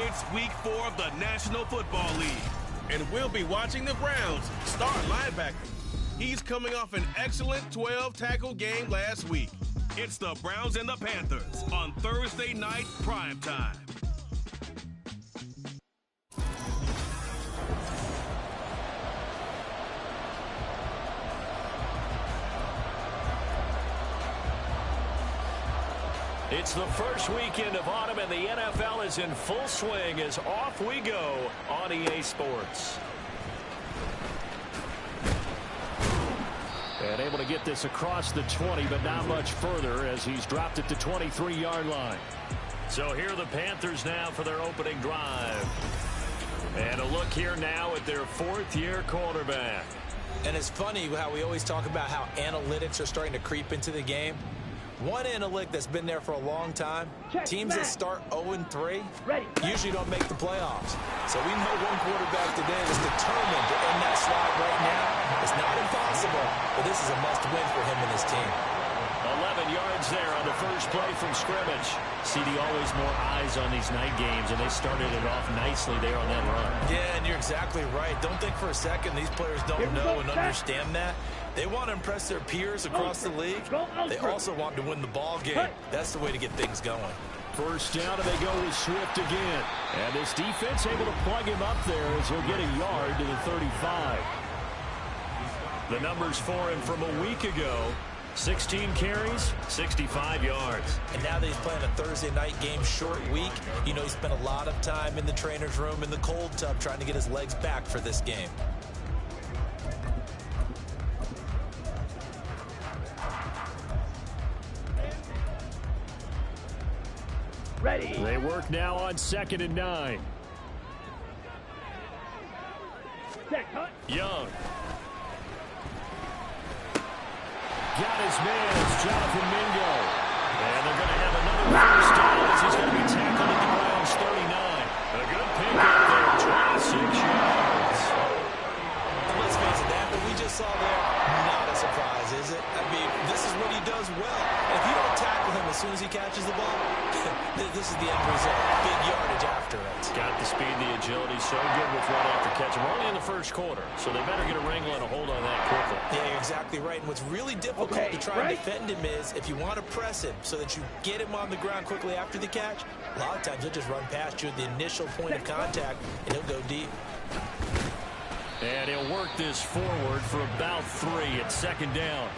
It's week 4 of the National Football League, and we'll be watching the Browns star linebacker. He's coming off an excellent 12-tackle game last week. It's the Browns and the Panthers on Thursday night primetime. It's the first weekend of autumn, and the NFL is in full swing as off we go on EA Sports. And able to get this across the 20, but not much further as he's dropped it to 23-yard line. So here are the Panthers now for their opening drive. And a look here now at their fourth-year quarterback. And it's funny how we always talk about how analytics are starting to creep into the game. One analytic that's been there for a long time, teams that start 0-3 usually don't make the playoffs. So we know one quarterback today is determined to end that slide right now. It's not impossible, but this is a must-win for him and his team. 11 yards there on the first play from scrimmage. CD, always more eyes on these night games, and they started it off nicely there on that run. Yeah, and you're exactly right. Don't think for a second these players don't know and understand that. They want to impress their peers across the league. They also want to win the ball game. That's the way to get things going. First down, and they go with Swift again. And this defense able to plug him up there as he'll get a yard to the 35. The numbers for him from a week ago: 16 carries, 65 yards. And now that he's playing a Thursday night game, short week, you know he spent a lot of time in the trainer's room in the cold tub trying to get his legs back for this game. Ready. They work now on 2nd and 9. Young. Got his man. It's Jonathan Mingo. And they're going to have another first down as he's going to be tackled at the Browns 39. A good pickup there, 26 yards. Let's face it, that what we just saw there, not a surprise, is it? I mean, this is what he does well. If you don't tackle him as soon as he catches the ball, this is the end result. Big yardage after it. Got the speed, the agility, so good with run after catch. We're only in the first quarter, so they better get a wrangle and a hold on that quickly. Yeah, you're exactly right. And what's really difficult to try and defend him is if you want to press him so that you get him on the ground quickly after the catch, a lot of times he'll just run past you at the initial point of contact, and he'll go deep. And he'll work this forward for about 3 at 2nd down.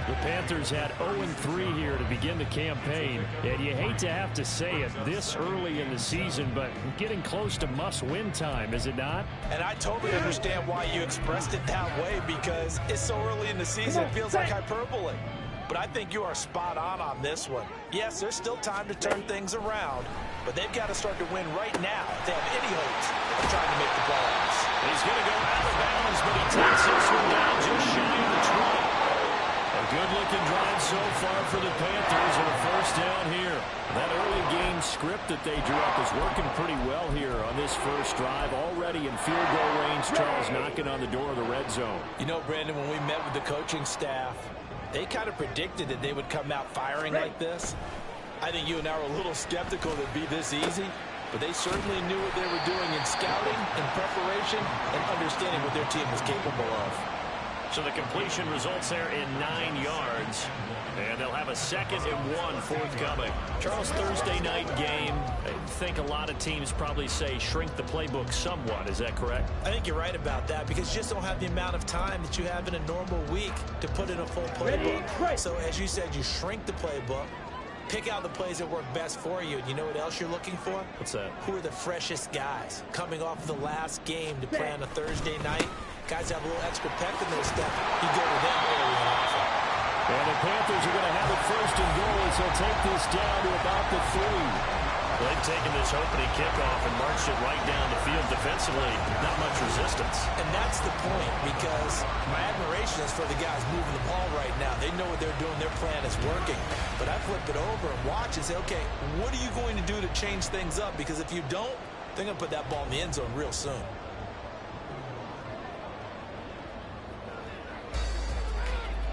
The Panthers had 0-3 here to begin the campaign, and you hate to have to say it this early in the season, but getting close to must-win time, is it not? And I totally understand why you expressed it that way, because it's so early in the season, it feels like hyperbole. But I think you are spot on this one. Yes, there's still time to turn things around, but they've got to start to win right now if they have any hopes of trying to make the playoffs. He's going to go out of bounds, but he takes this one down just shy of the 20. A good-looking drive so far for the Panthers and a first down here. That early game script that they drew up is working pretty well here on this first drive. Already in field goal range, Charles knocking on the door of the red zone. You know, Brandon, when we met with the coaching staff, they kind of predicted that they would come out firing like this. I think you and I were a little skeptical that it'd be this easy, but they certainly knew what they were doing in scouting, in preparation, and understanding what their team was capable of. So the completion results there in 9 yards, and they'll have a 2nd and 1 forthcoming. Charles, Thursday night game, I think a lot of teams probably say shrink the playbook somewhat. Is that correct? I think you're right about that, because you just don't have the amount of time that you have in a normal week to put in a full playbook. So as you said, you shrink the playbook, pick out the plays that work best for you. And you know what else you're looking for? What's that? Who are the freshest guys coming off the last game to play on a Thursday night? Guys have a little extra pep in their step. You go to them early and often. And the Panthers are going to have it 1st and goal as they'll take this down to about the 3. Well, they've taken this opening kickoff and marched it right down the field defensively. Not much resistance. And that's the point, because my admiration is for the guys moving the ball right now. They know what they're doing. Their plan is working. But I flip it over and watch and say, okay, what are you going to do to change things up? Because if you don't, they're going to put that ball in the end zone real soon.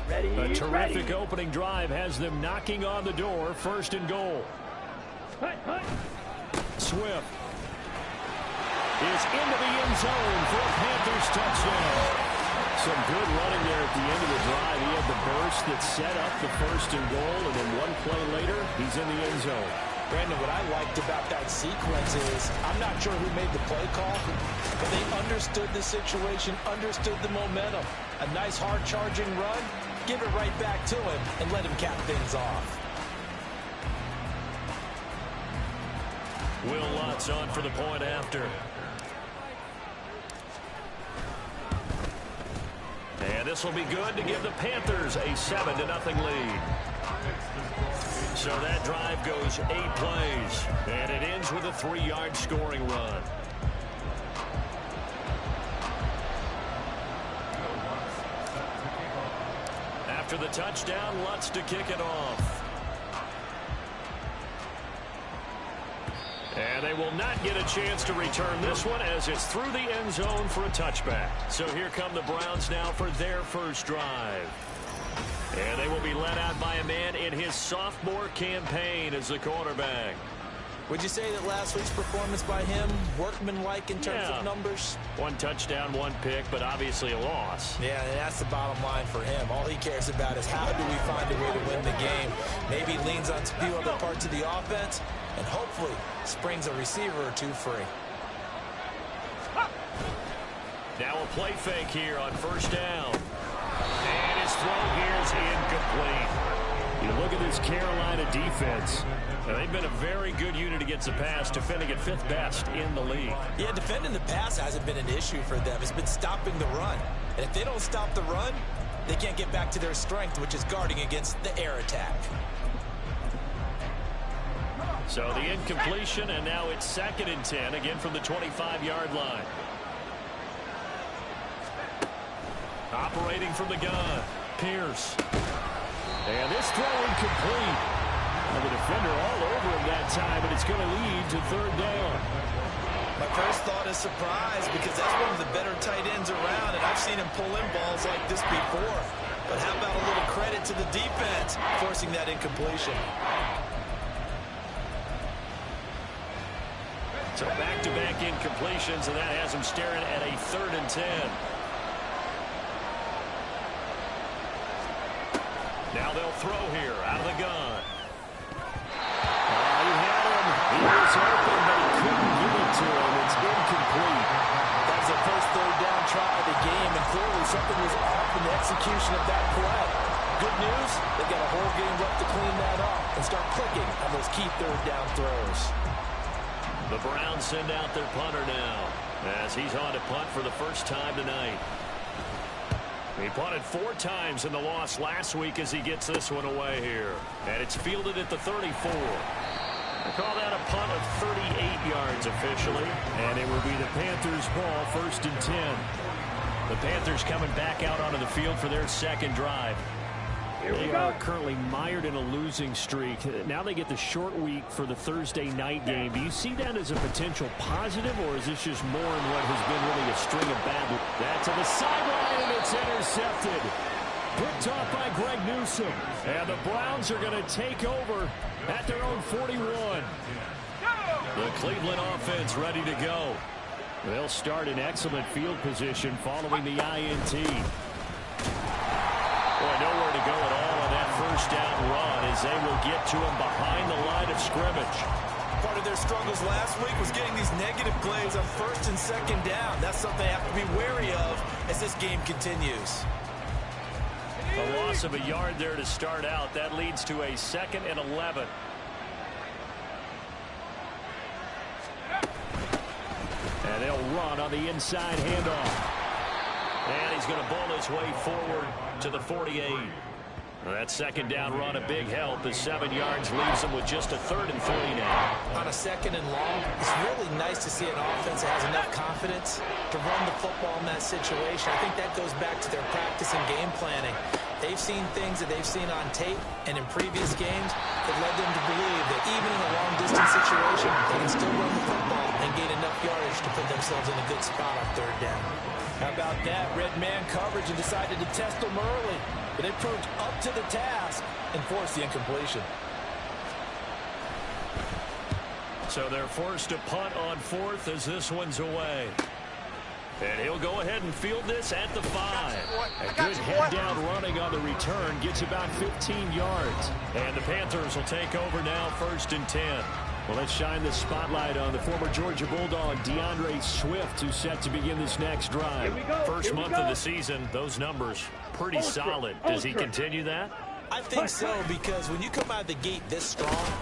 A terrific opening drive has them knocking on the door. 1st and goal. Swift is into the end zone for a Panthers touchdown. Some good running there at the end of the drive. He had the burst that set up the first and goal, and then one play later, he's in the end zone. Brandon, what I liked about that sequence is I'm not sure who made the play call, but they understood the situation, understood the momentum. A nice hard-charging run, give it right back to him, and let him cap things off. Will Lutz on for the point after. And this will be good to give the Panthers a 7-0 lead. So that drive goes 8 plays, and it ends with a 3-yard scoring run. After the touchdown, Lutz to kick it off. And they will not get a chance to return this one as it's through the end zone for a touchback. So here come the Browns now for their first drive. And they will be led out by a man in his sophomore campaign as the quarterback. Would you say that last week's performance by him, workmanlike in terms of numbers? 1 touchdown, 1 pick, but obviously a loss. Yeah, and that's the bottom line for him. All he cares about is how do we find a way to win the game. Maybe he leans on a few other parts of the offense and hopefully springs a receiver or 2 free. Now a play fake here on first down. And his throw here is incomplete. You look at this Carolina defense. They've been a very good unit against the pass, defending at 5th best in the league. Yeah, defending the pass hasn't been an issue for them. It's been stopping the run. And if they don't stop the run, they can't get back to their strength, which is guarding against the air attack. So the incompletion, and now it's 2nd and 10, again from the 25-yard line. Operating from the gun, Pierce. And this throw incomplete. And the defender all over him that time, and it's going to lead to 3rd down. My first thought is surprise, because that's one of the better tight ends around, and I've seen him pull in balls like this before. But how about a little credit to the defense forcing that incompletion? So back-to-back incompletions, and that has him staring at a 3rd and 10. Now they'll throw here out of the gun. He had him. He was open, but he couldn't get it to him. It's incomplete. That was the first 3rd down try of the game, and clearly something was off in the execution of that play. Good news, they've got a whole game left to clean that up and start clicking on those key 3rd down throws. The Browns send out their punter now as he's on to punt for the first time tonight. He punted 4 times in the loss last week as he gets this one away here. And it's fielded at the 34. They call that a punt of 38 yards officially. And it will be the Panthers' ball, 1st and 10. The Panthers coming back out onto the field for their 2nd drive. They are currently mired in a losing streak. Now they get the short week for the Thursday night game. Do you see that as a potential positive, or is this just more in what has been really a string of bad? That's to the sideline, and it's intercepted. Picked off by Greg Newsome. And the Browns are going to take over at their own 41. The Cleveland offense ready to go. They'll start in excellent field position following the INT. Boy, nowhere to go at all on that first down run as they will get to him behind the line of scrimmage. Part of their struggles last week was getting these negative plays on 1st and 2nd down. That's something they have to be wary of as this game continues. A loss of a yard there to start out. That leads to a 2nd and 11. And they'll run on the inside handoff. And he's going to bowl his way forward to the 48. That 2nd down run, a big help as 7 yards leaves him with just a 3rd and 3 now. On a 2nd and long, it's really nice to see an offense that has enough confidence to run the football in that situation. I think that goes back to their practice and game planning. They've seen things that they've seen on tape and in previous games that led them to believe that even in a long-distance situation, they can still run the football and gain enough yardage to put themselves in a good spot on 3rd down. How about that? Red man coverage and decided to test them early. But they proved up to the task and forced the incompletion. So they're forced to punt on fourth as this one's away. And he'll go ahead and field this at the 5. A good head-down running on the return. Gets about 15 yards. And the Panthers will take over now, 1st and 10. Well, let's shine the spotlight on the former Georgia Bulldog, DeAndre Swift, who's set to begin this next drive. First month of the season, those numbers pretty solid. Does he continue that? I think so, because when you come out of the gate this strong,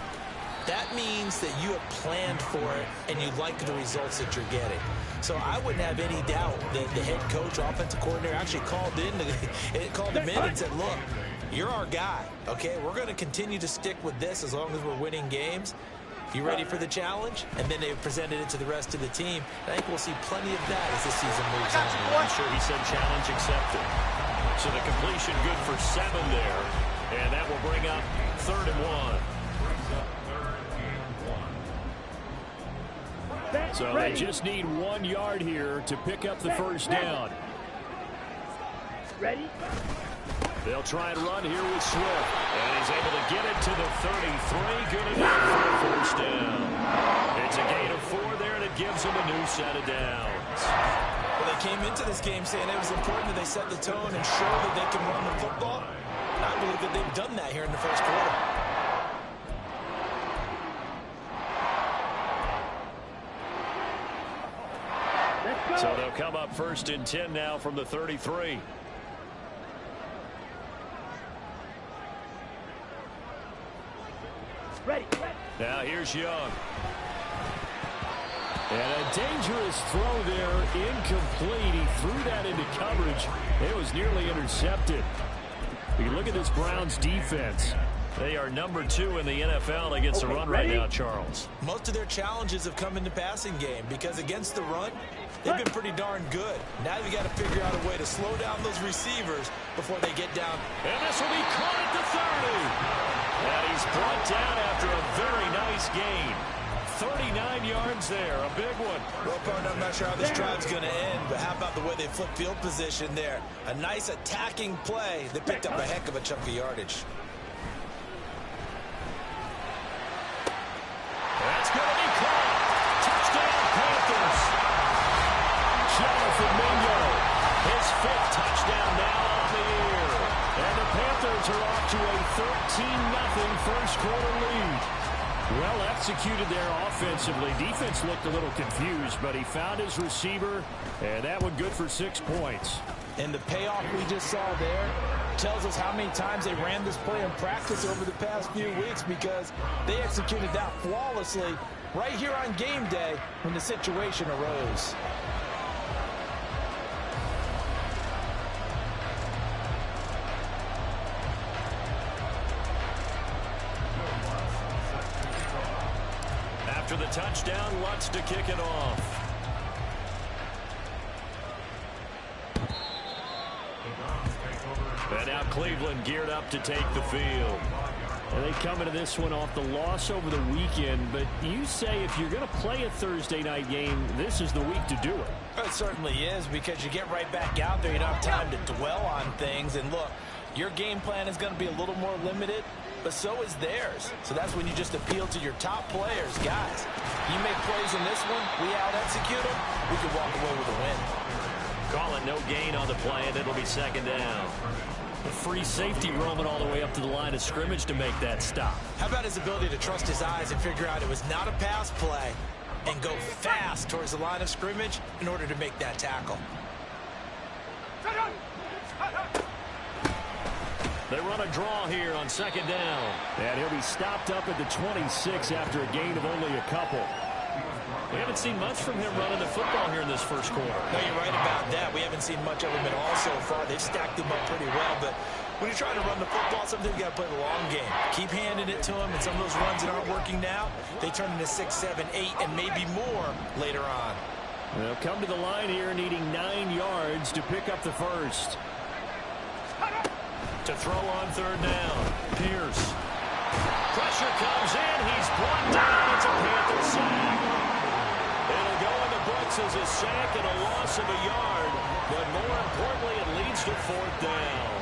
that means that you have planned for it and you like the results that you're getting. So I wouldn't have any doubt that the head coach, offensive coordinator, actually called him in and said, look, you're our guy, okay? We're going to continue to stick with this as long as we're winning games. You ready for the challenge? And then they presented it to the rest of the team. I think we'll see plenty of that as the season moves on. I'm sure he said challenge accepted. So the completion good for 7 there. And that will bring up 3rd and 1. So they just need 1 yard here to pick up the first down. Ready? They'll try and run here with Swift. And he's able to get it to the 33. Good enough for a first down. It's a gain of 4 there, and it gives them a new set of downs. Well, they came into this game saying it was important that they set the tone and show that they can run the football. And I believe that they've done that here in the first quarter. So they'll come up 1st and 10 now from the 33. Ready. Now here's Young. And a dangerous throw there, incomplete. He threw that into coverage. It was nearly intercepted. You look at this Browns defense. They are number 2 in the NFL against the run right now, Charles. Most of their challenges have come in the passing game because against the run, they've been pretty darn good. Now you got to figure out a way to slow down those receivers before they get down. And this will be caught at the 30. And he's brought down after a very nice gain. 39 yards there, a big one. Well, partner, I'm not sure how this drive's going to end, but how about the way they flip field position there? A nice attacking play. They picked up a heck of a chunk of yardage. That's going to be caught. Touchdown, Panthers. Jonathan Mingo, his 5th touchdown now on the year. And the Panthers are off to a 13-0 first quarter lead. Well executed there offensively. Defense looked a little confused, but he found his receiver, and that one good for 6 points. And the payoff we just saw there tells us how many times they ran this play in practice over the past few weeks, because they executed that flawlessly right here on game day when the situation arose. After the touchdown, Lutz to kick it off. And now Cleveland geared up to take the field. And they come into this one off the loss over the weekend, but you say if you're going to play a Thursday night game, this is the week to do it. It certainly is, because you get right back out there. You don't have time to dwell on things. And look, your game plan is going to be a little more limited, but so is theirs. So that's when you just appeal to your top players. Guys, you make plays in this one, we out-execute them, we can walk away with a win. Call it no gain on the play, and it'll be 2nd down. A free safety roaming all the way up to the line of scrimmage to make that stop. How about his ability to trust his eyes and figure out it was not a pass play and go fast towards the line of scrimmage in order to make that tackle? They run a draw here on 2nd down. And he'll be stopped up at the 26 after a gain of only a couple. We haven't seen much from him running the football here in this first quarter. No, you're right about that. We haven't seen much of him at all so far. They've stacked him up pretty well, but when you're trying to run the football, sometimes you got to play the long game. Keep handing it to him, and some of those runs that aren't working now, they turn into 6, 7, 8, and maybe more later on. They'll come to the line here needing 9 yards to pick up the first. To throw on 3rd down, Pierce. Pressure comes in. He's brought down. It's a Panther sack. It'll go in the books as a sack and a loss of a yard, but more importantly, it leads to 4th down.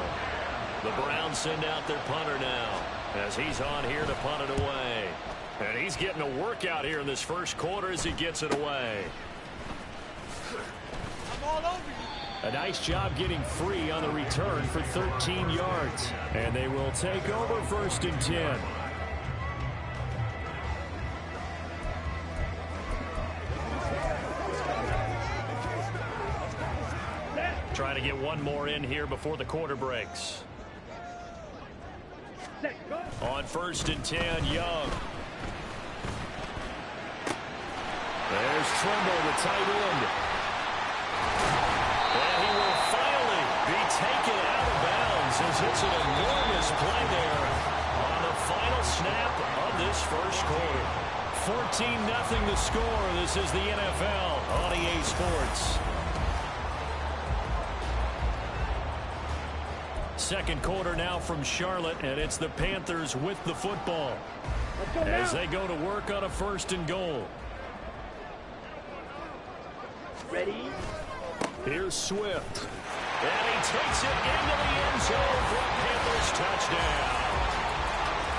The Browns send out their punter now as he's on here to punt it away. And he's getting a workout here in this first quarter as he gets it away. I'm all over you. A nice job getting free on the return for 13 yards. And they will take over 1st and 10. Trying to get one more in here before the quarter breaks. On 1st and 10, Young. There's Trimble, the tight end. And he will finally be taken out of bounds as it's an enormous play there on the final snap of this first quarter. 14-0 the score. This is the NFL on EA Sports. Second quarter now from Charlotte, and it's the Panthers with the football as they go to work on a 1st and goal. Ready? Here's Swift. And he takes it into the end zone for a Panthers touchdown.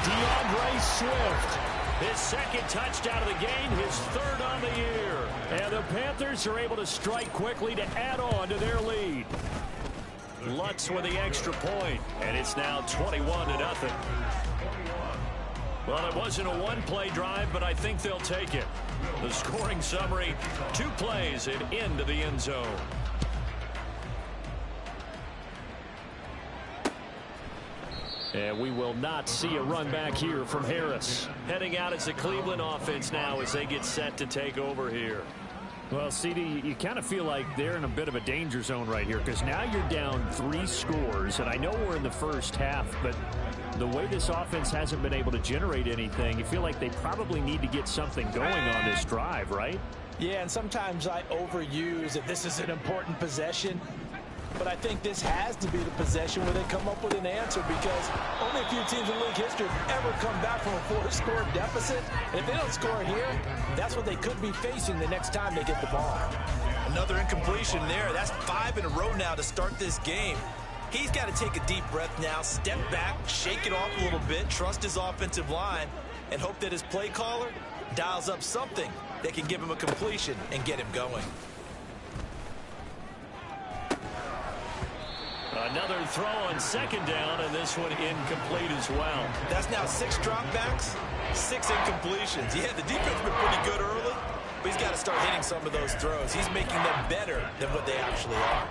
DeAndre Swift, his 2nd touchdown of the game, his 3rd on the year. And the Panthers are able to strike quickly to add on to their lead. Lutz with the extra point, and it's now 21-0. Well, it wasn't a one-play drive, but I think they'll take it. The scoring summary, 2 plays and into the end zone. And we will not see a run back here from Harris. Heading out as the Cleveland offense now as they get set to take over here. Well, CD, you kind of feel like they're in a bit of a danger zone right here because now you're down 3 scores, and I know we're in the first half, but the way this offense hasn't been able to generate anything, you feel like they probably need to get something going on this drive, right? Yeah, and sometimes I overuse that this is an important possession, but I think this has to be the possession where they come up with an answer because only a few teams in league history have ever come back from a 4-score deficit. And if they don't score here, that's what they could be facing the next time they get the ball. Another incompletion there. That's 5 in a row now to start this game. He's got to take a deep breath now, step back, shake it off a little bit, trust his offensive line, and hope that his play caller dials up something that can give him a completion and get him going. Another throw on 2nd down, and this one incomplete as well. That's now 6 dropbacks, 6 incompletions. Yeah, the defense has been pretty good early, but he's got to start hitting some of those throws. He's making them better than what they actually are.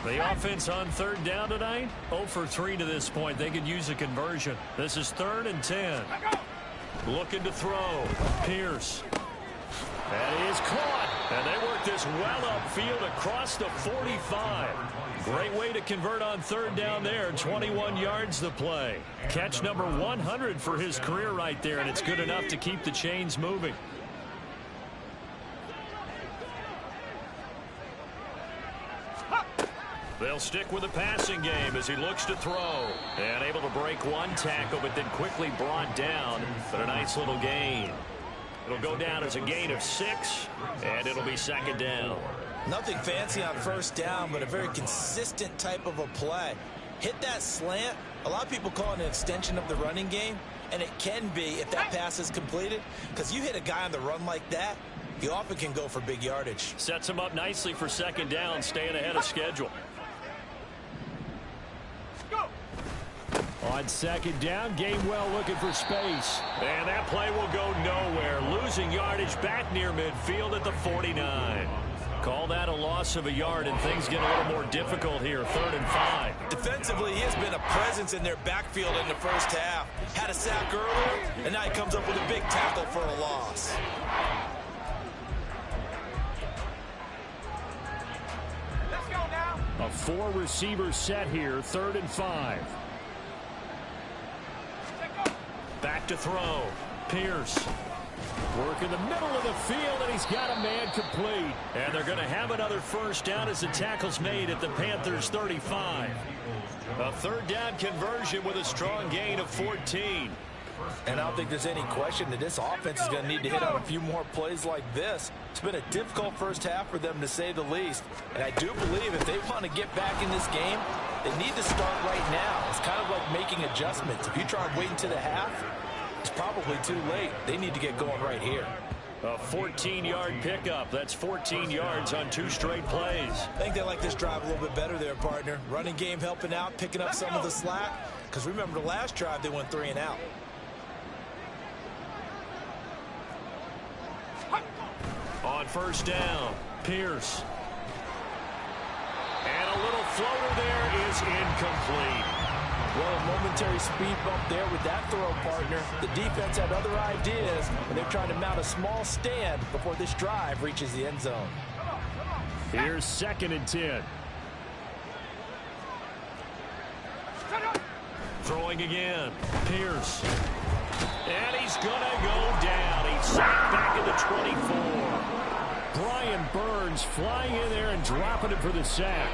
The offense on 3rd down tonight, 0 for 3 to this point. They could use a conversion. This is 3rd and 10. Looking to throw. Pierce. That is caught. And they work this well upfield across the 45. Great way to convert on 3rd down there. 21 yards the play. Catch number 100 for his career right there, and it's good enough to keep the chains moving. They'll stick with the passing game as he looks to throw. And able to break one tackle, but then quickly brought down. But a nice little gain. It'll go down as a gain of 6, and it'll be 2nd down. Nothing fancy on 1st down, but a very consistent type of a play. Hit that slant. A lot of people call it an extension of the running game, and it can be if that pass is completed, because you hit a guy on the run like that, you often can go for big yardage. Sets him up nicely for 2nd down, staying ahead of schedule. On 2nd down, Gainwell looking for space. And that play will go nowhere. Losing yardage back near midfield at the 49. Call that a loss of a yard, and things get a little more difficult here. 3rd and 5. Defensively, he has been a presence in their backfield in the first half. Had a sack earlier, and now he comes up with a big tackle for a loss. Let's go now. A 4-receiver set here. 3rd and 5. Back to throw. Pierce. Work in the middle of the field, and he's got a man complete. And they're going to have another 1st down as the tackle's made at the Panthers' 35. A 3rd down conversion with a strong gain of 14. And I don't think there's any question that this offense is going to need to hit on a few more plays like this. It's been a difficult first half for them, to say the least. And I do believe if they want to get back in this game, they need to start right now. It's kind of like making adjustments. If you try and wait until the half, it's probably too late. They need to get going right here. A 14-yard pickup. That's 14 yards on 2 straight plays. I think they like this drive a little bit better there, partner. Running game helping out, picking up some of the slack. Because remember, the last drive, they went 3 and out. On first down, Pierce. And a little floater there is incomplete. Well, a momentary speed bump there with that throw, partner. The defense had other ideas, and they're trying to mount a small stand before this drive reaches the end zone. Here's 2nd and 10. Throwing again, Pierce. And he's going to go down. He's sacked back at the 24. Brian Burns flying in there and dropping it for the sack.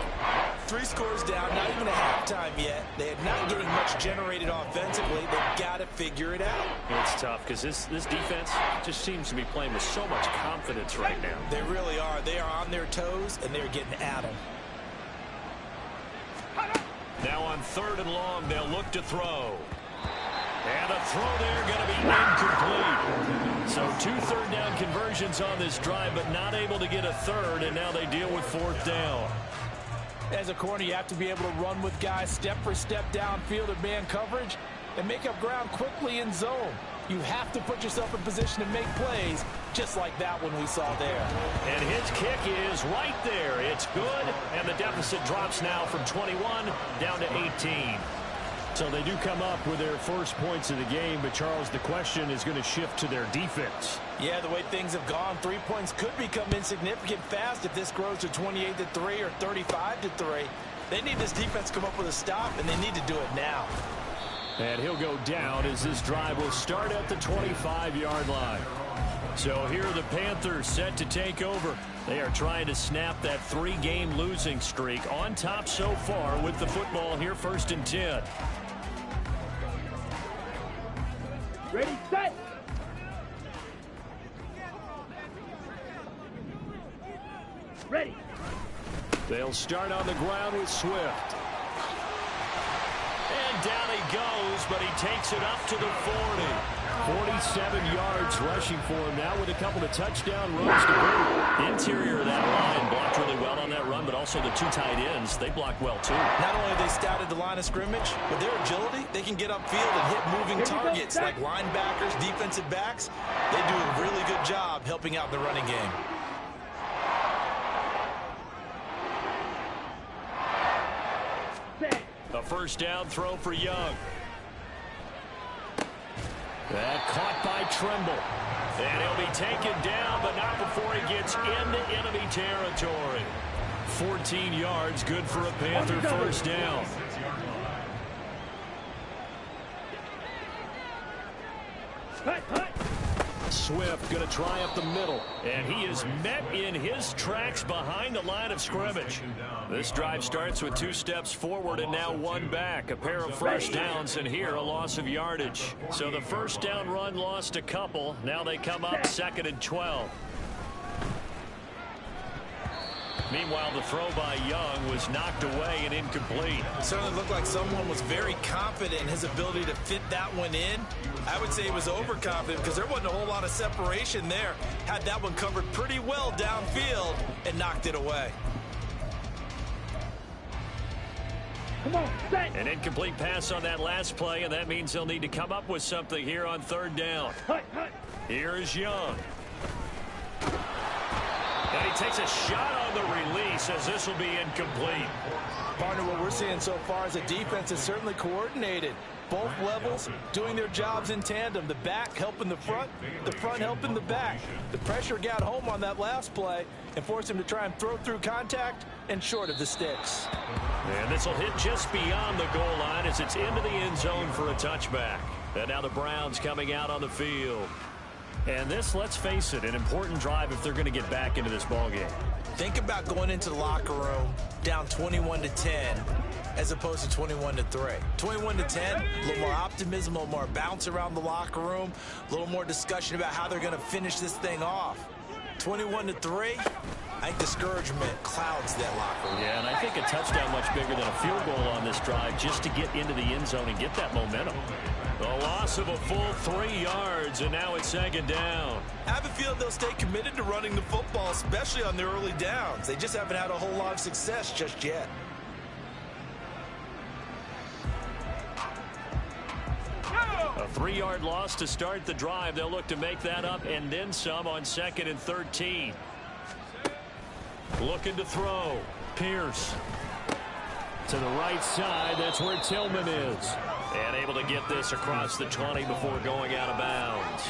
3 scores down, not even a halftime yet. They are not getting much generated offensively. They've got to figure it out. It's tough because this defense just seems to be playing with so much confidence right now. They really are. They are on their toes, and they're getting at them. Now on 3rd and long, they'll look to throw. And the throw there going to be incomplete. So 2 third-down conversions on this drive, but not able to get a third, and now they deal with 4th down. As a corner, you have to be able to run with guys step for step downfield in man coverage and make up ground quickly in zone. You have to put yourself in position to make plays, just like that one we saw there. And his kick is right there. It's good, and the deficit drops now from 21 down to 18. So they do come up with their first points of the game, but Charles, the question is going to shift to their defense. Yeah, the way things have gone, 3 points could become insignificant fast if this grows to 28-3 or 35-3. They need this defense to come up with a stop, and they need to do it now. And he'll go down as this drive will start at the 25-yard line. So here are the Panthers set to take over. They are trying to snap that 3-game losing streak, on top so far with the football here, 1st and 10. Ready, set. Ready. They'll start on the ground with Swift. And down he goes, but he takes it up to the 40. 47 yards rushing for him now with a couple of touchdown runs to boot. Interior of that line blocked really well on that run, but also the 2 tight ends, they blocked well too. Not only have they scouted the line of scrimmage, but their agility, they can get upfield and hit moving targets like linebackers, defensive backs. They do a really good job helping out the running game. A first down throw for Young. That caught by Tremble. And he'll be taken down, but not before he gets into enemy territory. 14 yards, good for a Panther first down. Swift going to try up the middle, and he is met in his tracks behind the line of scrimmage. This drive starts with 2 steps forward and now 1 back. A pair of first downs, and here a loss of yardage. So the first down run lost a couple. Now they come up 2nd and 12. Meanwhile, the throw by Young was knocked away and incomplete. It certainly looked like someone was very confident in his ability to fit that one in. I would say he was overconfident because there wasn't a whole lot of separation there. Had that one covered pretty well downfield and knocked it away. Come on, set. An incomplete pass on that last play, and that means they'll need to come up with something here on 3rd down. Here is Young. And he takes a shot on the release as this will be incomplete. Partner, what we're seeing so far is a defense is certainly coordinated. Both levels doing their jobs in tandem. The back helping the front helping the back. The pressure got home on that last play and forced him to try and throw through contact and short of the sticks. And this will hit just beyond the goal line as it's into the end zone for a touchback. And now the Browns coming out on the field. And this, let's face it, an important drive if they're going to get back into this ballgame. Think about going into the locker room down 21-10 as opposed to 21-3. 21-10, a little more optimism, a little more bounce around the locker room, a little more discussion about how they're going to finish this thing off. 21-3, I think discouragement clouds that locker room. Yeah, and I think a touchdown much bigger than a field goal on this drive just to get into the end zone and get that momentum. The loss of a full 3 yards, and now it's second down. I have a feeling they'll stay committed to running the football, especially on their early downs. They just haven't had a whole lot of success just yet. A 3-yard loss to start the drive. They'll look to make that up and then some on 2nd and 13. Looking to throw. Pierce. To the right side. That's where Tillman is. And able to get this across the 20 before going out of bounds.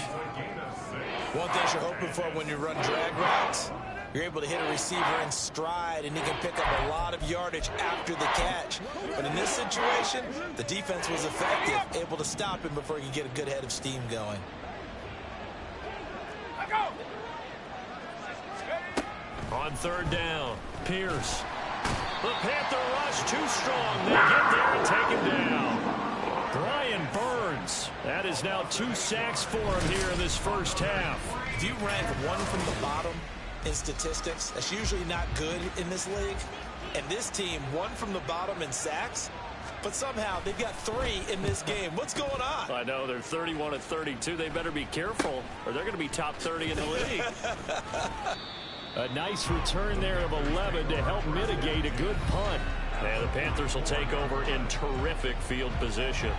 One thing you're hoping for when you run drag routes, you're able to hit a receiver in stride, and he can pick up a lot of yardage after the catch. But in this situation, the defense was effective, able to stop him before he could get a good head of steam going. On 3rd down, Pierce. The Panther rush too strong. They get there and take him down. Brian Burns. That is now 2 sacks for him here in this first half. If you rank one from the bottom in statistics, that's usually not good in this league. And this team, one from the bottom in sacks, but somehow they've got 3 in this game. What's going on? I know, they're 31-32. They better be careful, or they're going to be top 30 in the league. A nice return there of 11 to help mitigate a good punt. And the Panthers will take over in terrific field position.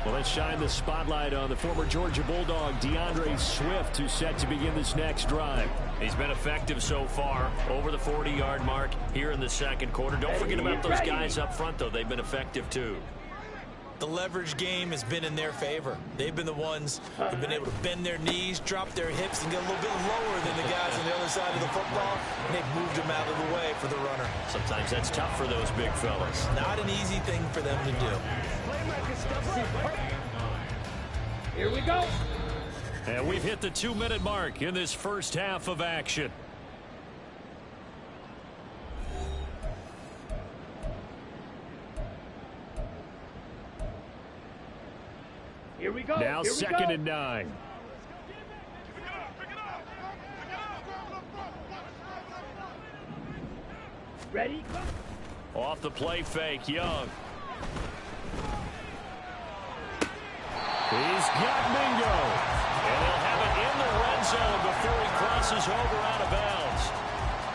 Well, let's shine the spotlight on the former Georgia Bulldog, DeAndre Swift, who's set to begin this next drive. He's been effective so far, over the 40-yard mark here in the second quarter. Don't forget about those guys up front, though. They've been effective, too. The leverage game has been in their favor. They've been the ones who've been able to bend their knees, drop their hips, and get a little bit lower than the guys on the other side of the football, and they've moved them out of the way for the runner. Sometimes that's tough for those big fellas. Not an easy thing for them to do. Here we go. And we've hit the 2-minute mark in this first half of action. Here we go. Now Here we 2nd go. and 9. Ready? Off the play fake, Young. He's got Mingo. And they'll have it in the red zone before he crosses over out of bounds.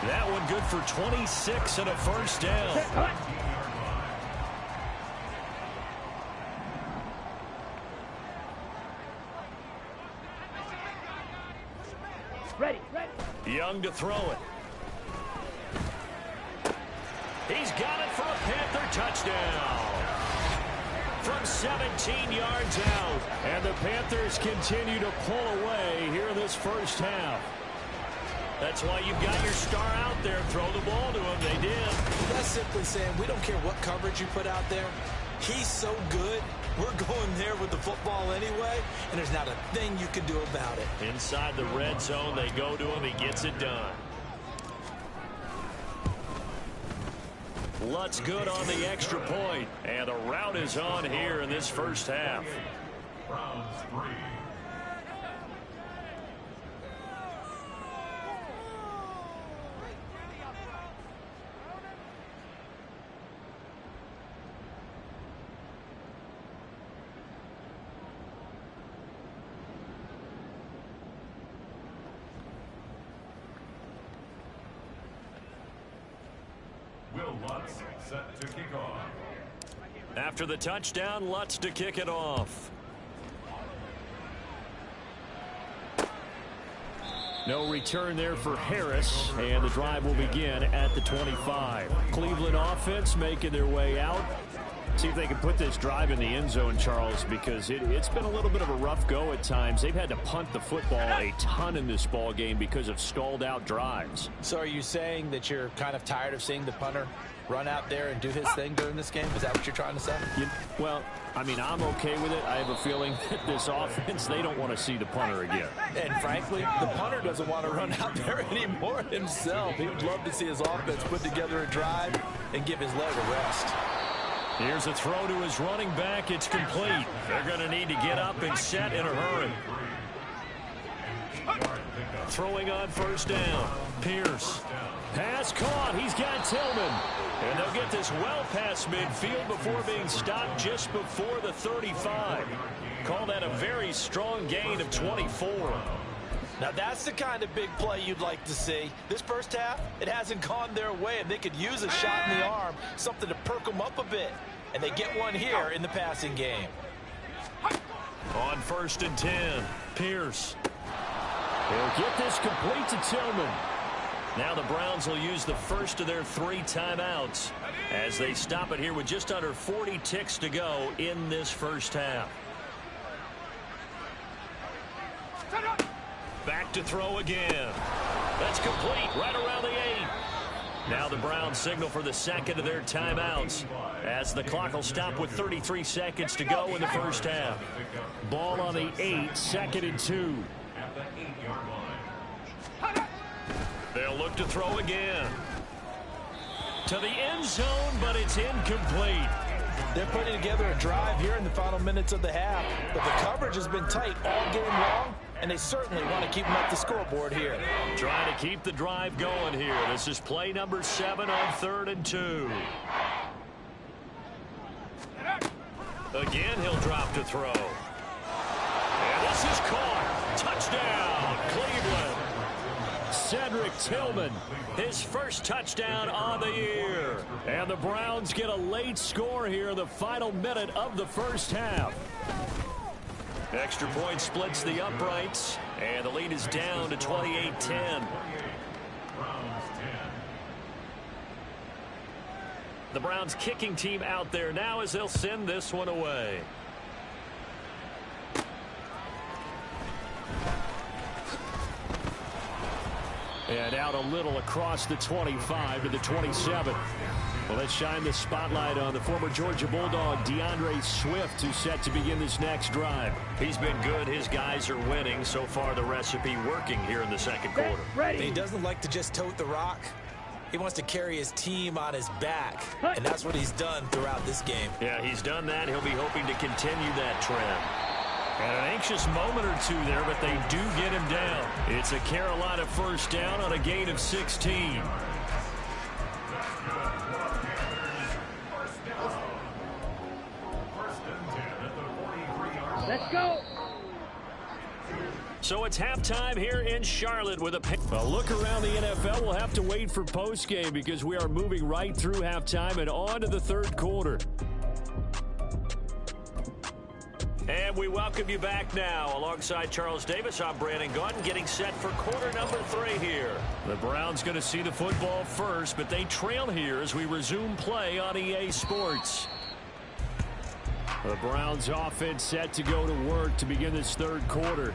That one good for 26 and a first down. Ready. Young to throw it. He's got it for a Panther touchdown. From 17 yards out. And the Panthers continue to pull away here in this first half. That's why you've got your star out there. Throw the ball to him. They did. That's simply saying we don't care what coverage you put out there. He's so good. We're going there with the football anyway, and there's not a thing you can do about it. Inside the red zone, they go to him. He gets it done. Lutz good on the extra point. And the route is on here in this first half. Browns 3. Lutz set to kick off. After the touchdown, Lutz to kick it off. No return there for Harris, and the drive will begin at the 25. Cleveland offense making their way out. See if they can put this drive in the end zone, Charles, because it's been a little bit of a rough go at times. They've had to punt the football a ton in this ball game because of stalled out drives. So are you saying that you're kind of tired of seeing the punter run out there and do his thing during this game? Is that what you're trying to say? Well, I mean, I'm okay with it. I have a feeling that this offense, they don't want to see the punter again. And frankly, the punter doesn't want to run out there anymore himself. He would love to see his offense put together a drive and give his leg a rest. Here's a throw to his running back. It's complete. They're going to need to get up and set in a hurry. Throwing on first down. Pierce. Pass caught. He's got Tillman. And they'll get this well past midfield before being stopped just before the 35. Call that a very strong gain of 24. Now that's the kind of big play you'd like to see. This first half, it hasn't gone their way, and they could use a shot in the arm, something to perk them up a bit. And they get one here in the passing game. On 1st and 10, Pierce. He'll get this complete to Tillman. Now the Browns will use the first of their 3 timeouts as they stop it here with just under 40 ticks to go in this first half. Back to throw again. That's complete right around the 8. Now the Browns signal for the second of their timeouts as the clock will stop with 33 seconds to go in the first half. Ball on the 8, 2nd and 2. They'll look to throw again. To the end zone, but it's incomplete. They're putting together a drive here in the final minutes of the half, but the coverage has been tight all game long, and they certainly want to keep them up the scoreboard here. Trying to keep the drive going here. This is play number 7 on 3rd and 2. Again, he'll drop to throw. And this is caught. Touchdown, Cleveland. Cedric Tillman, his first touchdown on the year. And the Browns get a late score here in the final minute of the first half. Extra point splits the uprights, and the lead is down to 28-10. The Browns kicking team out there now as they'll send this one away. And out a little across the 25 to the 27. Well, let's shine the spotlight on the former Georgia Bulldog, DeAndre Swift, who's set to begin this next drive. He's been good. His guys are winning. So far, the recipe working here in the second quarter. He doesn't like to just tote the rock. He wants to carry his team on his back, and that's what he's done throughout this game. Yeah, he's done that. He'll be hoping to continue that trend. And an anxious moment or two there, but they do get him down. It's a Carolina first down on a gain of 16. Let's go. So it's halftime here in Charlotte with a look around the NFL. We'll have to wait for postgame because we are moving right through halftime and on to the third quarter. And we welcome you back now. Alongside Charles Davis, I'm Brandon Gaudin, getting set for quarter number 3 here. The Browns going to see the football first, but they trail here as we resume play on EA Sports. The Browns offense set to go to work to begin this third quarter.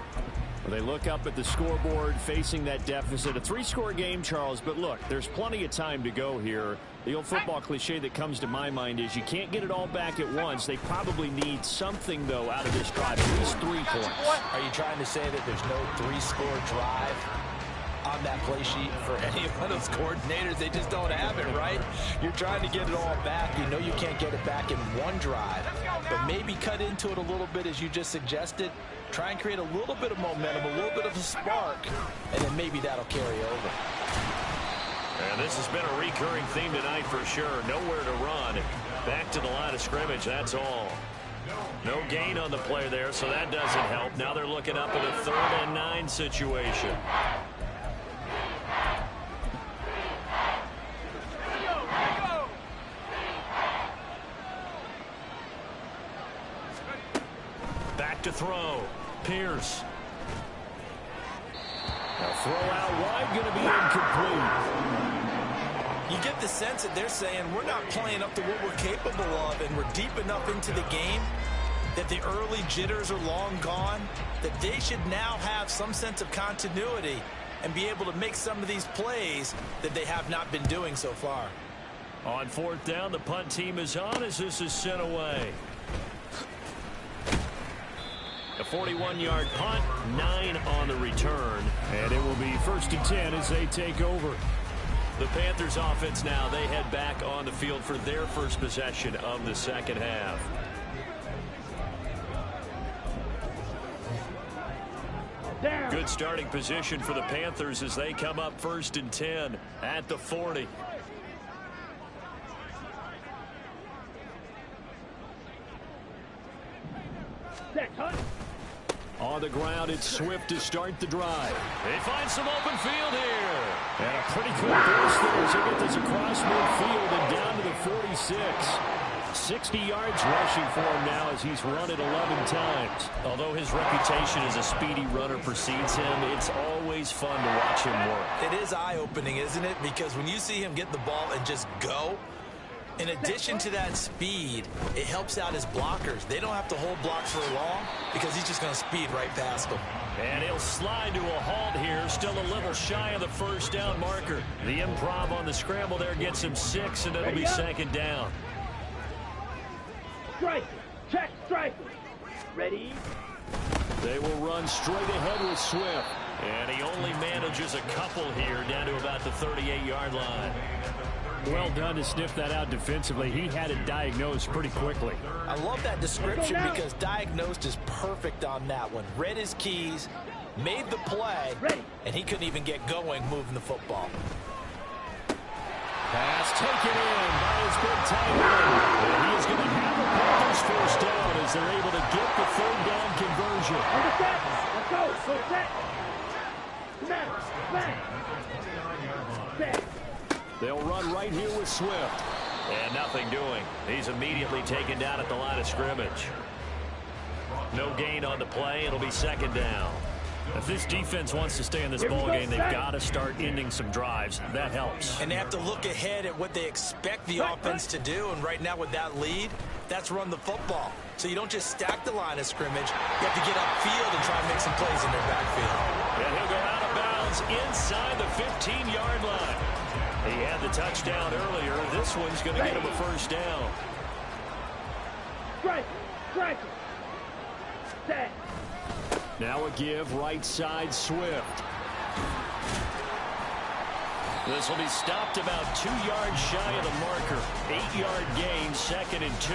They look up at the scoreboard facing that deficit. A 3-score game, Charles, but look, there's plenty of time to go here. The old football cliche that comes to my mind is you can't get it all back at once. They probably need something, though, out of this drive, at least 3 points. Are you trying to say that there's no 3-score drive on that play sheet for any one of those coordinators? They just don't have it, right? You're trying to get it all back. You know you can't get it back in one drive, but maybe cut into it a little bit as you just suggested. Try and create a little bit of momentum, a little bit of a spark, and then maybe that'll carry over. And this has been a recurring theme tonight for sure. Nowhere to run. Back to the line of scrimmage, that's all. No gain on the play there, so that doesn't help. Now they're looking up at a 3rd and 9 situation. Back to throw. Pierce. Now throw out wide, going to be incomplete. You get the sense that they're saying we're not playing up to what we're capable of, and we're deep enough into the game that the early jitters are long gone, that they should now have some sense of continuity and be able to make some of these plays that they have not been doing so far. On fourth down, the punt team is on as this is sent away. A 41-yard punt, 9 on the return. And it will be 1st and 10 as they take over. The Panthers offense now, they head back on the field for their first possession of the second half. Good starting position for the Panthers as they come up 1st and 10 at the 40. On the ground, it's Swift to start the drive. They find some open field here. And a pretty quick burst there as they get this across midfield and down to the 46. 60 yards rushing for him now as he's run it 11 times. Although his reputation as a speedy runner precedes him, it's always fun to watch him work. It is eye-opening, isn't it? Because when you see him get the ball and just go, in addition to that speed, it helps out his blockers. They don't have to hold blocks for long because he's just going to speed right past them. And he'll slide to a halt here, still a little shy of the first down marker. The improv on the scramble there gets him 6, and it'll be 2nd down. Strike. Check. Strike. Ready. They will run straight ahead with Swift. And he only manages a couple here down to about the 38-yard line. Well done to sniff that out defensively. He had it diagnosed pretty quickly. I love that description because diagnosed is perfect on that one. Read his keys, made the play, and he couldn't even get going moving the football. Pass taken in by his big tight end. And he is going to have the Panthers first down as they're able to get the 3rd down conversion. Let's go. Go set. Smash. Set. They'll run right here with Swift. And nothing doing. He's immediately taken down at the line of scrimmage. No gain on the play. It'll be 2nd down. If this defense wants to stay in this ballgame, they've got to start ending some drives. That helps. And they have to look ahead at what they expect the offense to do. And right now with that lead, that's run the football. So you don't just stack the line of scrimmage. You have to get upfield and try and make some plays in their backfield. And he'll go out of bounds inside the 15-yard line. He had the touchdown earlier. This one's going to get him a 1st down. Strike. Set. Now a give right side Swift. This will be stopped about 2 yards shy of the marker. 8-yard gain, 2nd and 2.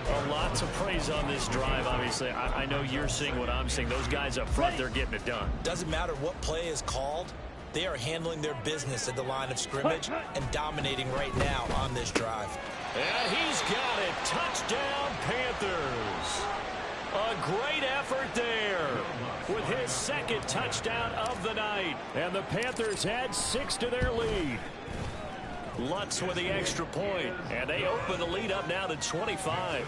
Well, lots of praise on this drive, obviously. I know you're seeing what I'm seeing. Those guys up front, they're getting it done. Doesn't matter what play is called. They are handling their business at the line of scrimmage and dominating right now on this drive. And he's got it. Touchdown, Panthers. A great effort there with his 2nd touchdown of the night. And the Panthers add 6 to their lead. Lutz with the extra point. And they open the lead up now to 25.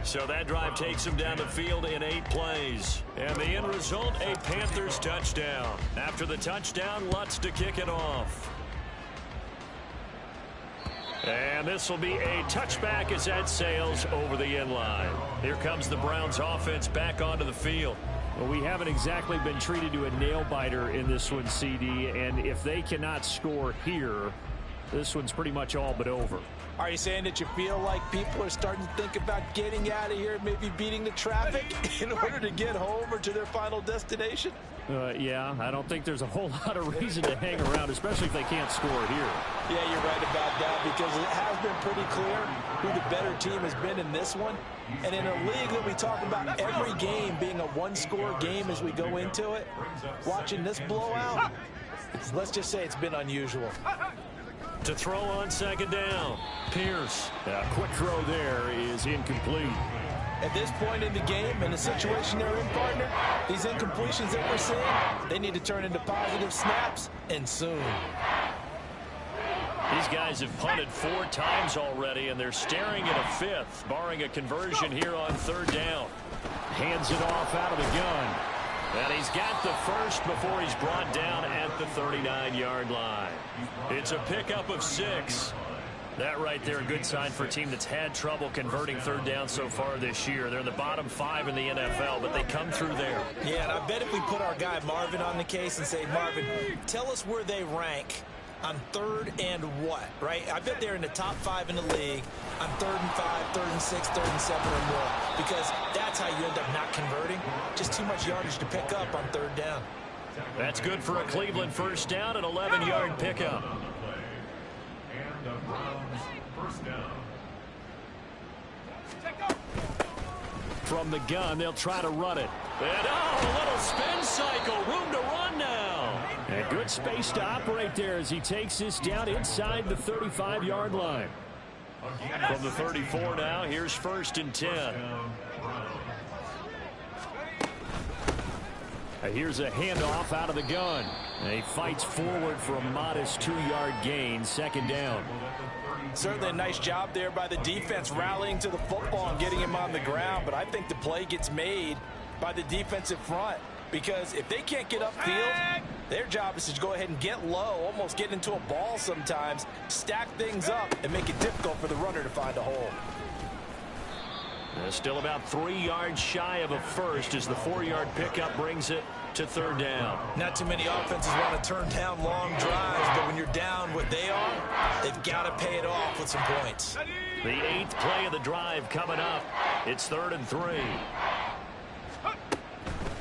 So that drive takes him down the field in 8 plays. And the end result, a Panthers touchdown. After the touchdown, Lutz to kick it off. And this will be a touchback as that sails over the end line. Here comes the Browns offense back onto the field. Well, we haven't exactly been treated to a nail-biter in this one, CD. And if they cannot score here, this one's pretty much all but over. Are you saying that you feel like people are starting to think about getting out of here, maybe beating the traffic in order to get home or to their final destination? Yeah, I don't think there's a whole lot of reason to hang around, especially if they can't score here. Yeah, you're right about that because it has been pretty clear who the better team has been in this one. And in a league that we talk about every game being a one-score game as we go into it, watching this blowout, let's just say it's been unusual. To throw on 2nd down, Pierce. A quick throw there is incomplete. At this point in the game, in the situation they're in, partner, these incompletions that we're seeing, they need to turn into positive snaps, and soon. These guys have punted 4 times already, and they're staring at a 5th, barring a conversion here on 3rd down. Hands it off out of the gun. And he's got the first before he's brought down at the 39-yard line. It's a pickup of 6. That right there, a good sign for a team that's had trouble converting 3rd down so far this year. They're in the bottom 5 in the NFL, but they come through there. Yeah, and I bet if we put our guy Marvin on the case and say, Marvin, tell us where they rank on 3rd and what, right? I bet they're in the top 5 in the league on 3rd and 5, 3rd and 6, 3rd and 7 or more, because that's how you end up not converting. Just too much yardage to pick up on 3rd down. That's good for a Cleveland first down, an 11-yard pickup. And the Browns first down. From the gun, they'll try to run it. And a little spin cycle, room to run now. And good space to operate there as he takes this down inside the 35-yard line. From the 34 now, here's 1st and 10. Here's a handoff out of the gun. And he fights forward for a modest 2-yard gain, 2nd down. Certainly a nice job there by the defense rallying to the football and getting him on the ground, but I think the play gets made by the defensive front, because if they can't get upfield, their job is to go ahead and get low, almost get into a ball sometimes, stack things up, and make it difficult for the runner to find a hole. Still about 3 yards shy of a first as the 4-yard pickup brings it to 3rd down. Not too many offenses want to turn down long drives, but when you're down what they are, they've got to pay it off with some points. The 8th play of the drive coming up. It's 3rd and 3.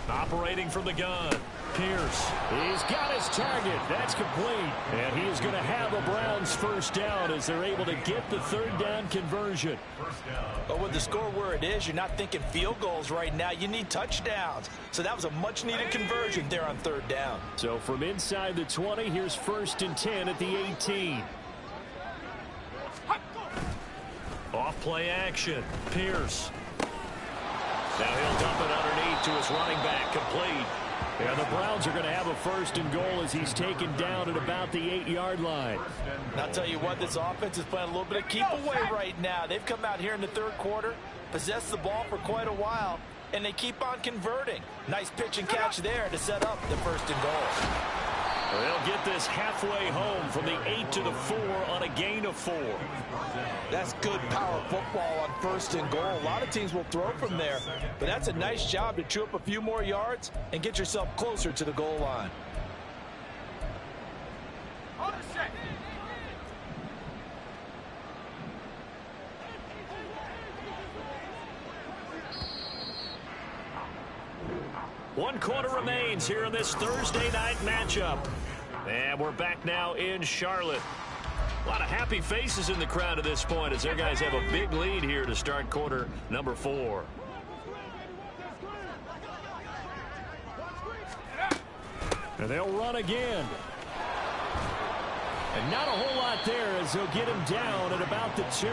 Operating from the gun. Pierce. He's got his target. That's complete. And he is going to have a Browns first down as they're able to get the 3rd down conversion. But with the score where it is, you're not thinking field goals right now. You need touchdowns. So that was a much-needed conversion there on 3rd down. So from inside the 20, here's 1st and 10 at the 18. Off play action. Pierce. Now he'll dump it underneath to his running back, complete. And the Browns are going to have a 1st and goal as he's taken down at about the 8-yard line. And I'll tell you what, this offense is playing a little bit of keep away right now. They've come out here in the 3rd quarter, possessed the ball for quite a while, and they keep on converting. Nice pitch and catch there to set up the 1st and goal. They'll get this halfway home from the 8 to the 4 on a gain of 4. That's good power football on 1st and goal. A lot of teams will throw from there, but that's a nice job to chew up a few more yards and get yourself closer to the goal line. One quarter remains here in this Thursday night matchup. And we're back now in Charlotte. A lot of happy faces in the crowd at this point as their guys have a big lead here to start quarter number 4. And they'll run again. And not a whole lot there as they'll get him down at about the 2.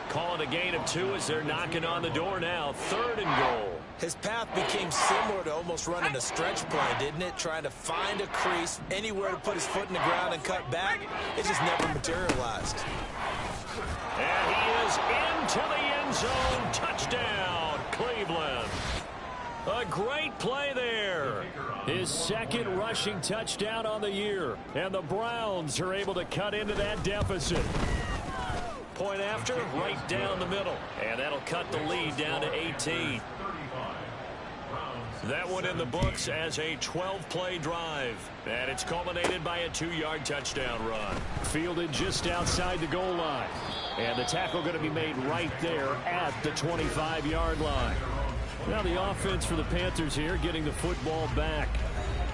Calling a gain of 2 as they're knocking on the door now. 3rd and goal. His path became similar to almost running a stretch play, didn't it? Trying to find a crease, anywhere to put his foot in the ground and cut back. It just never materialized. And he is into the end zone. Touchdown, Cleveland. A great play there. His 2nd rushing touchdown on the year. And the Browns are able to cut into that deficit. Point after, right down the middle. And that'll cut the lead down to 18. That one in the books as a 12-play drive. And it's culminated by a 2-yard touchdown run. Fielded just outside the goal line. And the tackle going to be made right there at the 25-yard line. Now the offense for the Panthers here getting the football back.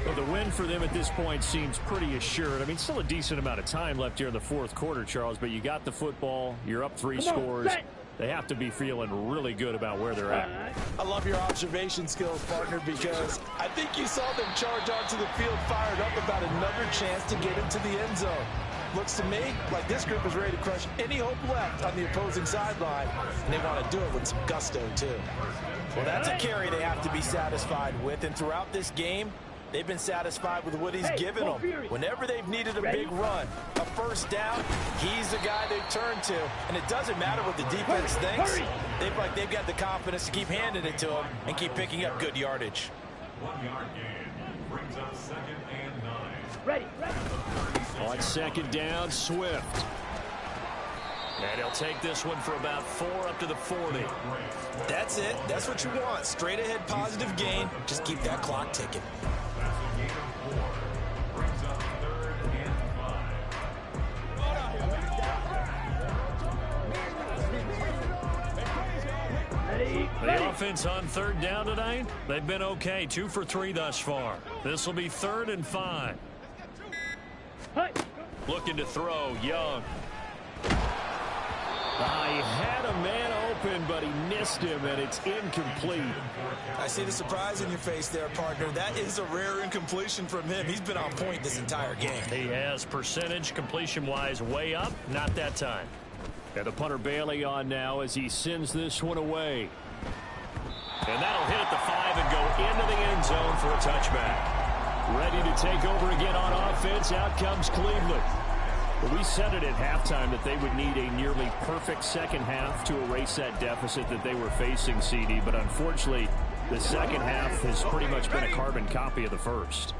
Well, the win for them at this point seems pretty assured. I mean, still a decent amount of time left here in the 4th quarter, Charles, but you got the football. You're up 3 scores. They have to be feeling really good about where they're at. I love your observation skills, partner, because I think you saw them charge onto the field fired up about another chance to get into the end zone. Looks to me like this group is ready to crush any hope left on the opposing sideline, and they want to do it with some gusto, too. Well, that's a carry they have to be satisfied with, and throughout this game, they've been satisfied with what he's given them. Whenever they've needed a big run, a 1st down, he's the guy they've turned to. And it doesn't matter what the defense thinks. They've got the confidence to keep handing it to him and keep picking up good yardage. 1-yard gain brings up 2nd and 9. Ready. On 2nd down, Swift. And he'll take this one for about 4 up to the 40. That's it. That's what you want. Straight ahead positive gain. Just keep that clock ticking. offense on third down tonight? They've been okay, 2 for 3 thus far. This will be 3rd and 5. Looking to throw, Young. He had a man open, but he missed him, and it's incomplete. I see the surprise in your face there, partner. That is a rare incompletion from him. He's been on point this entire game. He has percentage completion-wise way up. Not that time. And the punter Bailey on now as he sends this one away. And that'll hit at the 5 and go into the end zone for a touchback. Ready to take over again on offense. Out comes Cleveland. Well, we said it at halftime that they would need a nearly perfect second half to erase that deficit that they were facing, CD. But unfortunately, the second half has pretty much been a carbon copy of the first.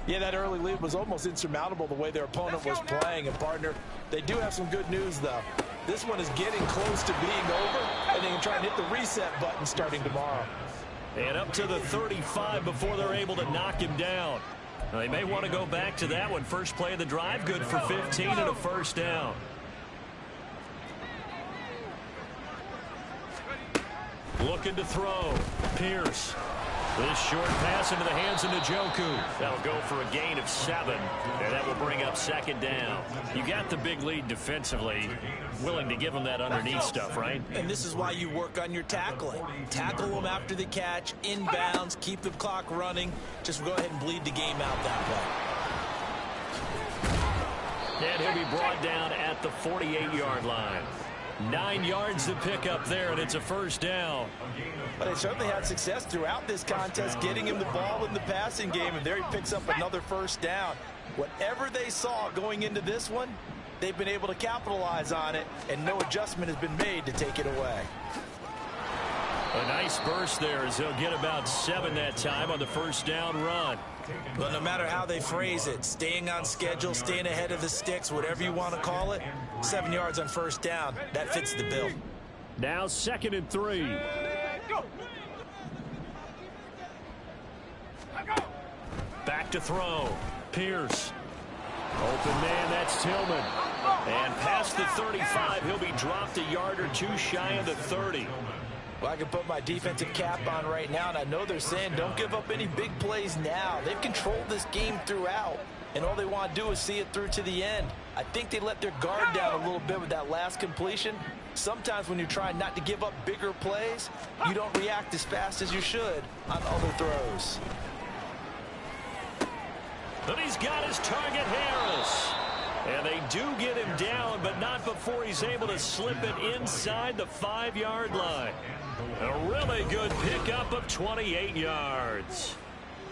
Yeah, that early lead was almost insurmountable the way their opponent was playing. And, partner, they do have some good news, though. This one is getting close to being over, and they can try and hit the reset button starting tomorrow. And up to the 35 before they're able to knock him down. Now, they may want to go back to that one. First play of the drive, good for 15 and a first down. Looking to throw. Pierce. This short pass into the hands of Njoku. That'll go for a gain of 7, and that will bring up 2nd down. You got the big lead defensively. Willing to give them that underneath stuff, right? And this is why you work on your tackling. Tackle them after the catch, inbounds, keep the clock running. Just go ahead and bleed the game out that way. And he'll be brought down at the 48-yard line. 9 yards to pick up there, and it's a first down. But they certainly had success throughout this contest, getting him the ball in the passing game, and there he picks up another first down. Whatever they saw going into this one, they've been able to capitalize on it, and no adjustment has been made to take it away. A nice burst there as he'll get about 7 that time on the first down run. But no matter how they phrase it, staying on schedule, staying ahead of the sticks, whatever you want to call it, 7 yards on first down, that fits the bill. Now 2nd and 3. Back to throw. Pierce. Open man, that's Tillman. And past the 35, he'll be dropped a yard or 2 shy of the 30. Well, I can put my defensive cap on right now, and I know they're saying don't give up any big plays now. They've controlled this game throughout, and all they want to do is see it through to the end. I think they let their guard down a little bit with that last completion. Sometimes when you're trying not to give up bigger plays, you don't react as fast as you should on other throws. But he's got his target, Harris. And they do get him down, but not before he's able to slip it inside the 5-yard line. A really good pickup of 28 yards.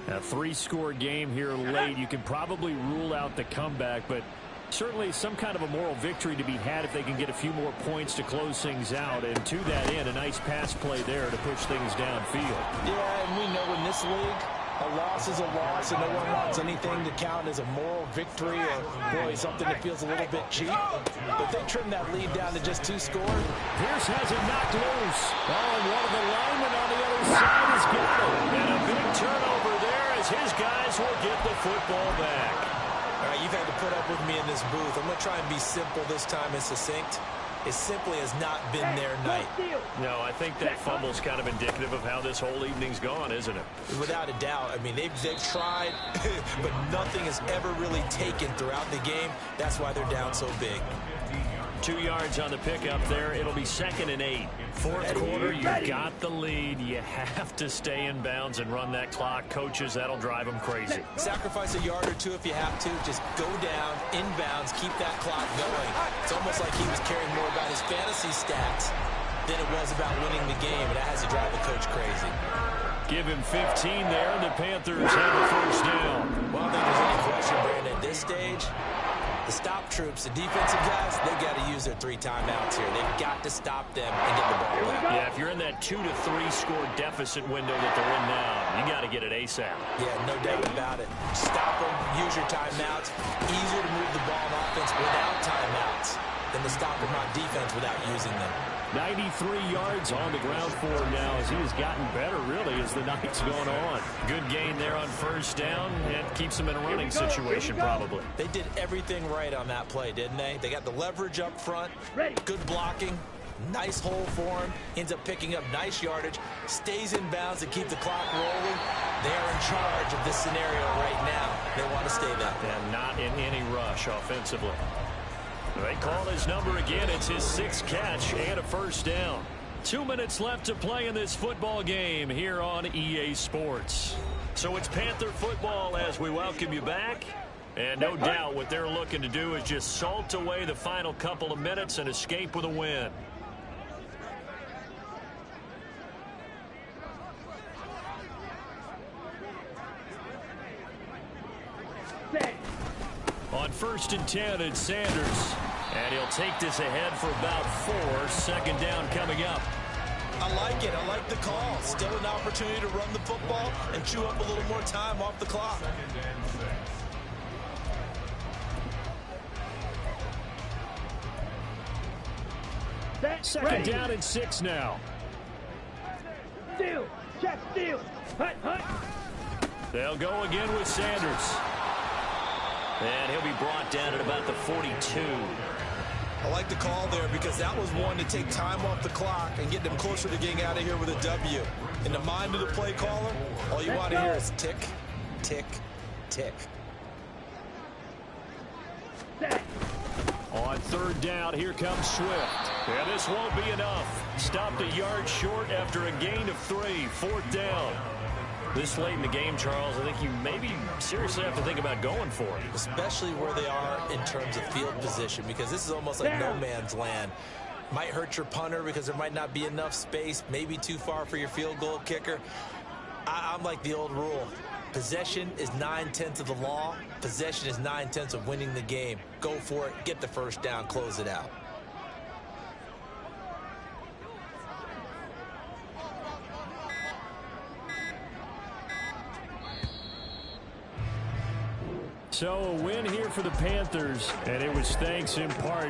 A 3-score game here late. You can probably rule out the comeback, but certainly some kind of a moral victory to be had if they can get a few more points to close things out. And to that end, a nice pass play there to push things downfield. Yeah, and we know in this league, a loss is a loss, and no one wants anything to count as a moral victory or really something that feels a little bit cheap. But they trim that lead down to just 2 scores. Pierce has it knocked loose. Oh, and one of the linemen on the other side has got it. And a big turnover there as his guys will get the football back. All right, you've had to put up with me in this booth. I'm going to try and be simple this time and succinct. It simply has not been their night. No, I think that fumble's kind of indicative of how this whole evening's gone, isn't it? Without a doubt. I mean, they've tried, but nothing has ever really taken throughout the game. That's why they're down so big. 2 yards on the pickup there. It'll be 2nd and 8. Fourth quarter, you got the lead. You have to stay in bounds and run that clock. Coaches, that'll drive them crazy. Sacrifice a yard or 2 if you have to. Just go down, inbounds, keep that clock going. It's almost like he was caring more about his fantasy stats than it was about winning the game, and that has to drive the coach crazy. Give him 15 there, and the Panthers have a first down. Well, I don't think there's any question, Brandon, at this stage. The stop troops, the defensive guys, they got to use their 3 timeouts here. They've got to stop them and get the ball back. Yeah, if you're in that 2 to 3 score deficit window that they're in now, you got to get it ASAP. Yeah, no doubt about it. Stop them, use your timeouts. Easier to move the ball on offense without timeouts than to stop them on defense without using them. 93 yards on the ground for him now as he has gotten better, really, as the night's gone on. Good gain there on first down. It keeps him in a running situation, probably. They did everything right on that play, didn't they? They got the leverage up front, good blocking, Nice hole for him. Ends up picking up nice yardage. Stays in bounds to keep the clock rolling. They are in charge of this scenario right now. They want to stay that way. And not in any rush offensively. They call his number again. It's his 6th catch and a first down. 2 minutes left to play in this football game here on EA Sports. So it's Panther football as we welcome you back. And no doubt what they're looking to do is just salt away the final couple of minutes and escape with a win. On 1st and 10, it's Sanders. And he'll take this ahead for about 4. 2nd down coming up. I like it. I like the call. Still an opportunity to run the football and chew up a little more time off the clock. Second down and 6 now. Steal. Check steal. Hut, hut. They'll go again with Sanders. And he'll be brought down at about the 42. I like the call there because that was one to take time off the clock and get them closer to getting out of here with a W. In the mind of the play caller, all you want to hear is tick, tick, tick. On 3rd down, here comes Swift. And this won't be enough. Stopped a yard short after a gain of 3. 4th down. This late in the game, Charles, I think you maybe seriously have to think about going for it. Especially where they are in terms of field position, because this is almost like no man's land. Might hurt your punter because there might not be enough space, maybe too far for your field goal kicker. I'm like the old rule. Possession is 9/10 of the law. Possession is 9/10 of winning the game. Go for it, get the first down, close it out. So a win here for the Panthers, and it was thanks in part